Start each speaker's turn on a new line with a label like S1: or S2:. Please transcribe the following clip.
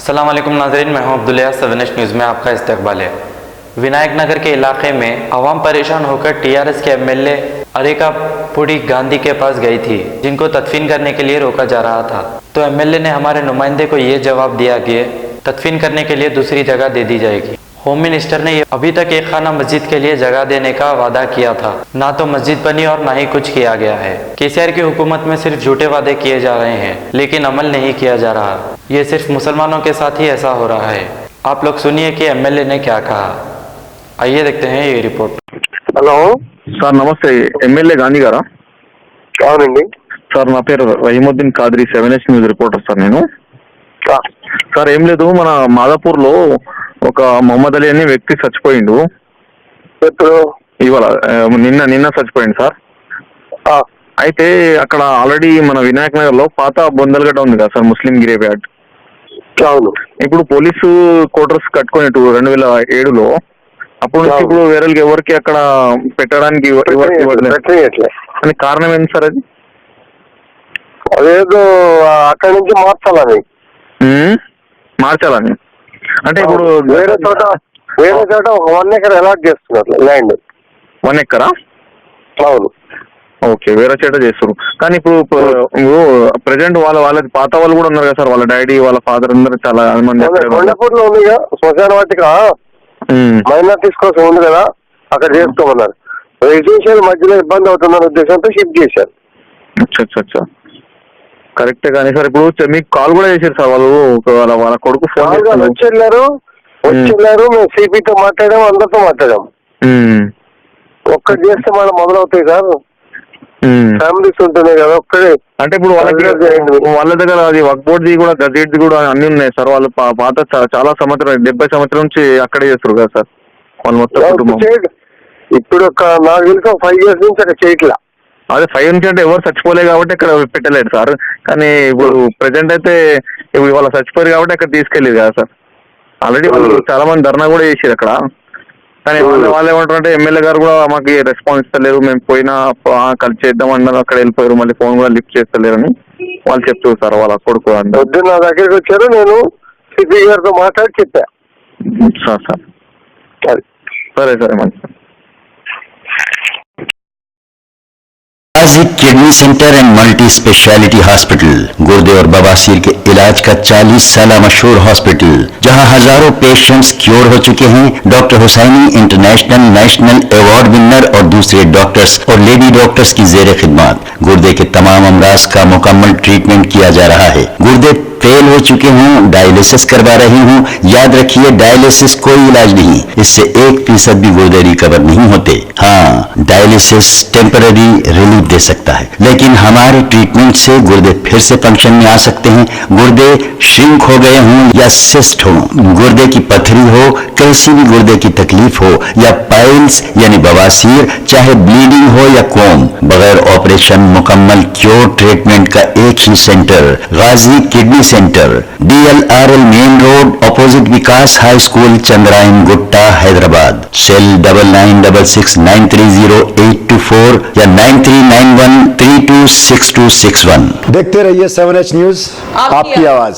S1: अस्सलाम वालेकुम नाज़रीन, मैं हूं अब्दुल्ला। 7 न्यूज़ में आपका इस्तकबाल है। विनायक नगर के इलाके में आवाम परेशान होकर टीआरएस के एमएलए अरेका पुड़ी गांधी के पास गई थी, जिनको तदफीन करने के लिए रोका जा रहा था। तो एमएलए ने हमारे नुमाइंदे को ये जवाब दिया कि तदफीन करने के लिए दूसरी जगह दे दी जाएगी। होम मिनिस्टर ने अभी तक एक खाना मस्जिद के लिए जगह देने का वादा किया था, ना तो मस्जिद बनी और ना ही कुछ किया गया है। केसीआर की हुकूमत में सिर्फ झूठे वादे किए जा रहे हैं, लेकिन अमल नहीं किया जा रहा। ये सिर्फ मुसलमानों के साथ ही ऐसा हो रहा है। आप लोग सुनिए कि एमएलए ने क्या कहा। आइए देखते हैं ये रिपोर्ट।
S2: హలో
S3: సార్ నమస్తే, ఎమ్మెల్యే గాంధీ గారా?
S2: అవునండి.
S3: సార్ నా పేరు Rahimuddin Kadiri, 7 news reporter sir నేను. సార్ ఏం లేదు, మన మాదాపూర్లో ఒక మొహమ్మద్ అలీ అనే వ్యక్తి చచ్చిపోయిండు.
S2: ఎప్పుడు?
S3: ఇవాళ నిన్న చచ్చిపోయింది సార్. అయితే అక్కడ ఆల్రెడీ మన వినాయక్ నగర్ లో పాత బొందలగడ్డ ఉంది కదా సార్, ముస్లిం గ్రేవ్ యార్డ్.
S2: అవును.
S3: ఇప్పుడు పోలీసు క్వార్టర్స్ కట్టుకుని 2007లో అప్పటి నుంచి ఇప్పుడు వేరే ఎవరికి అక్కడ పెట్టడానికి అని కారణం ఏంటి సార్? అది
S2: అదేదో అక్కడి నుంచి
S3: మార్చాలని అంటే ఇప్పుడు
S2: వేరే చోట 1 ఎకర్ అలాట్ చేస్తున్నారు ల్యాండ్.
S3: 1 ఎకరా?
S2: అవును.
S3: ఓకే, వేరే చోట చేస్తారు. కానీ ఇప్పుడు ప్రెసెంట్ వాళ్ళకి పాత వాళ్ళు కూడా ఉన్నారు కదా సార్, వాళ్ళ డాడీ వాళ్ళ ఫాదర్ అందరూ చాలా మంది
S2: కొండపూర్లో ఉంది కదా శ్మశాన వాటిక, మైనార్టీస్ కోసం ఉంది కదా, అక్కడ చేసుకోమన్నారు. రెసిడెన్షియల్ మధ్యలో ఇబ్బంది అవుతుందన్న ఉద్దేశంతో షిఫ్ట్ చేశారు.
S3: అచ్చా కరెక్టే. కానీ సార్ ఇప్పుడు మీకు కాల్ కూడా చేశారు సార్ వాళ్ళు, వాళ్ళ కొడుకు ఫోన్
S2: వచ్చి వెళ్ళారు. మేము సిపితో మాట్లాడాం, అందరితో మాట్లాడాం. ఒక్కటి చేస్తే మనం మొదలవుతాయి సార్, ఫ్యామిలీస్ ఉంటున్నాయి కదా. ఒక్కడే
S3: అంటే ఇప్పుడు వాళ్ళ దగ్గర అది వక్ బోర్డ్ కూడా గజెట్ కూడా అన్ని ఉన్నాయి సార్. వాళ్ళు పాత చాలా సంవత్సరం 70 సంవత్సరం నుంచి అక్కడే చేస్తారు కదా సార్ వాళ్ళు మొత్తం.
S2: ఇప్పుడు నాకు తెలిసి 5 years నుంచి అక్కడ చేయట్లా.
S3: అదే 5 నుంచి అంటే ఎవరు చచ్చిపోలేదు కాబట్టి ఇక్కడ పెట్టలేదు సార్. కానీ ఇప్పుడు ప్రెసెంట్ అయితే ఇప్పుడు వాళ్ళ చచ్చిపోయారు కాబట్టి అక్కడ తీసుకెళ్ళేది కదా సార్. ఆల్రెడీ వాళ్ళు చాలా మంది ధర్నా కూడా చేసారు అక్కడ. కానీ వాళ్ళు ఏమంటారంటే ఎమ్మెల్యే గారు కూడా మాకు రెస్పాన్స్ ఇస్తలేరు, మేము పోయినా కలిసి చేద్దాం అన్నారు, అక్కడ వెళ్ళిపోయారు, మళ్ళీ ఫోన్ కూడా లిఫ్ట్ చేస్తలేరు అని వాళ్ళు చెప్తారు సార్. వాళ్ళ కొడుకు
S2: వద్దు నా దగ్గరికి వచ్చారు, నేను సిపి గారితో మాట్లాడి చెప్పా
S3: సార్. సరే మంచి
S4: kidney centre and multi speciality hospital गुर्दे और बवासीर के इलाज का 40 साल मशहूर हॉस्पिटल, जहां हजारों पेशेंट्स क्योर हो चुके हैं। Doctor Husaini international national award winner और दूसरे डॉक्टर्स और लेडी डॉक्टर्स की जेर खिदमत गुर्दे के तमाम अमराज का मुकम्मल ट्रीटमेंट किया जा रहा है। गुर्दे फेल हो चुके हों, डायलिसिस करवा रही हूँ, याद रखिए डायलिसिस कोई इलाज नहीं, इससे 1% भी गुर्दे रिकवर नहीं होते। हाँ, डायलिसिस टेम्पररी रिलीफ दे सकता है, लेकिन हमारे ट्रीटमेंट से गुर्दे फिर से फंक्शन में आ सकते हैं। गुर्दे श्रिंक हो गए हों या सिस्ट हो, गुर्दे की पथरी हो, कैसी भी गुर्दे की तकलीफ हो या पाइल्स यानी बवासीर, चाहे ब्लीडिंग हो या कोम, बगैर ऑपरेशन मुकम्मल क्योर ट्रीटमेंट का एक ही centre, Ghazi kidney centre, DLRL main road opposite Vikas high school, Chandrayangutta, Hyderabad. Cell 9966930824 या 9391326261।
S5: देखते रहिए 7H न्यूज, आपकी आवाज।